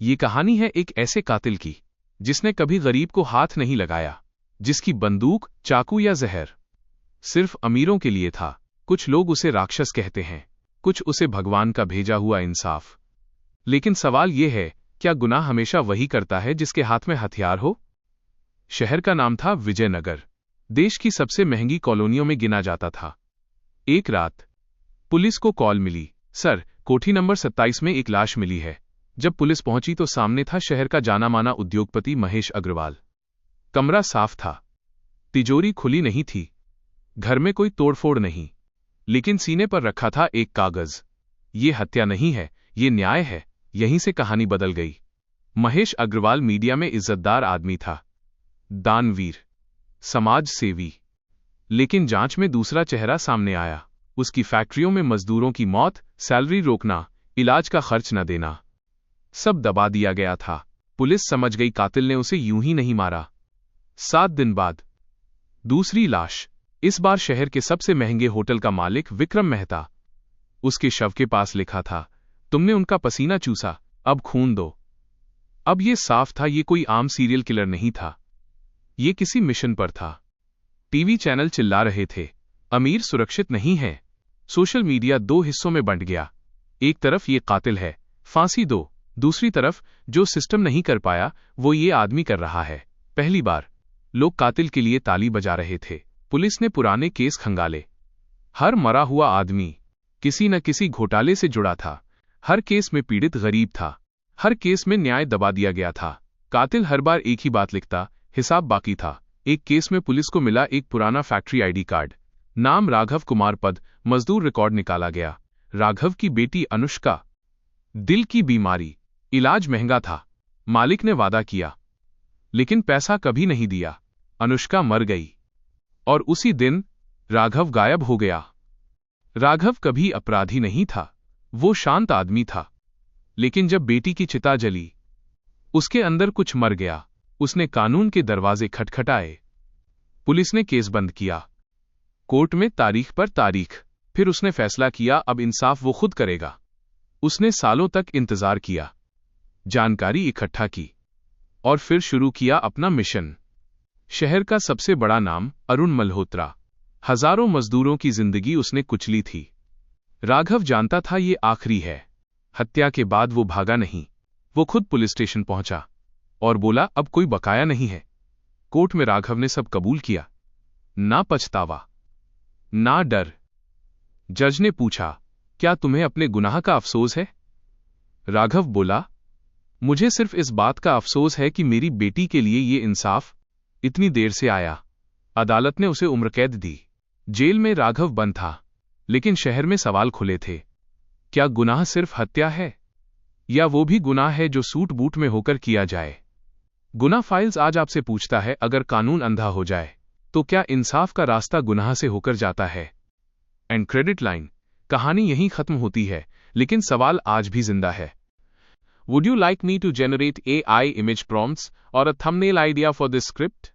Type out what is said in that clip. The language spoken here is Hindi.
ये कहानी है एक ऐसे कातिल की जिसने कभी गरीब को हाथ नहीं लगाया, जिसकी बंदूक, चाकू या जहर सिर्फ अमीरों के लिए था। कुछ लोग उसे राक्षस कहते हैं, कुछ उसे भगवान का भेजा हुआ इंसाफ। लेकिन सवाल यह है, क्या गुनाह हमेशा वही करता है जिसके हाथ में हथियार हो? शहर का नाम था विजयनगर। देश की सबसे महंगी कॉलोनियों में गिना जाता था। एक रात पुलिस को कॉल मिली, सर, कोठी नंबर 27 में एक लाश मिली है। जब पुलिस पहुंची तो सामने था शहर का जाना माना उद्योगपति महेश अग्रवाल। कमरा साफ था, तिजोरी खुली नहीं थी, घर में कोई तोड़फोड़ नहीं, लेकिन सीने पर रखा था एक कागज। ये हत्या नहीं है, ये न्याय है। यहीं से कहानी बदल गई। महेश अग्रवाल मीडिया में इज्जतदार आदमी था, दानवीर, समाज सेवी। लेकिन जांच में दूसरा चेहरा सामने आया। उसकी फैक्ट्रियों में मजदूरों की मौत, सैलरी रोकना, इलाज का खर्च न देना, सब दबा दिया गया था। पुलिस समझ गई कातिल ने उसे यूं ही नहीं मारा। 7 दिन बाद दूसरी लाश, इस बार शहर के सबसे महंगे होटल का मालिक विक्रम मेहता। उसके शव के पास लिखा था, तुमने उनका पसीना चूसा, अब खून दो। अब यह साफ था, ये कोई आम सीरियल किलर नहीं था, ये किसी मिशन पर था। टीवी चैनल चिल्ला रहे थे, अमीर सुरक्षित नहीं है। सोशल मीडिया 2 हिस्सों में बंट गया। एक तरफ ये कातिल है, फांसी दो। दूसरी तरफ जो सिस्टम नहीं कर पाया वो ये आदमी कर रहा है। पहली बार लोग कातिल के लिए ताली बजा रहे थे। पुलिस ने पुराने केस खंगाले। हर मरा हुआ आदमी किसी न किसी घोटाले से जुड़ा था। हर केस में पीड़ित गरीब था। हर केस में न्याय दबा दिया गया था। कातिल हर बार एक ही बात लिखता, हिसाब बाकी था। एक केस में पुलिस को मिला एक पुराना फैक्ट्री आईडी कार्ड, नाम राघव कुमार, पद मजदूर, रिकॉर्ड निकाला गया। राघव की बेटी अनुष्का, दिल की बीमारी, इलाज महंगा था। मालिक ने वादा किया लेकिन पैसा कभी नहीं दिया। अनुष्का मर गई और उसी दिन राघव गायब हो गया। राघव कभी अपराधी नहीं था, वो शांत आदमी था। लेकिन जब बेटी की चिता जली, उसके अंदर कुछ मर गया। उसने कानून के दरवाजे खटखटाए। पुलिस ने केस बंद किया। कोर्ट में तारीख पर तारीख। फिर उसने फैसला किया, अब इंसाफ वो खुद करेगा। उसने सालों तक इंतजार किया, जानकारी इकट्ठा की और फिर शुरू किया अपना मिशन। शहर का सबसे बड़ा नाम अरुण मल्होत्रा। हजारों मजदूरों की जिंदगी उसने कुचली थी। राघव जानता था ये आखिरी है। हत्या के बाद वो भागा नहीं, वो खुद पुलिस स्टेशन पहुंचा और बोला, अब कोई बकाया नहीं है। कोर्ट में राघव ने सब कबूल किया, ना पछतावा ना डर। जज ने पूछा, क्या तुम्हें अपने गुनाह का अफसोस है? राघव बोला, मुझे सिर्फ इस बात का अफसोस है कि मेरी बेटी के लिए ये इंसाफ इतनी देर से आया। अदालत ने उसे उम्र कैद दी। जेल में राघव बंद था, लेकिन शहर में सवाल खुले थे। क्या गुनाह सिर्फ हत्या है, या वो भी गुनाह है जो सूट बूट में होकर किया जाए? गुनाह फाइल्स आज आपसे पूछता है, अगर कानून अंधा हो जाए तो क्या इंसाफ का रास्ता गुनाह से होकर जाता है? And credit line. कहानी यहीं खत्म होती है, लेकिन सवाल आज भी जिंदा है। Would you like me to generate AI image prompts or a thumbnail idea for this script?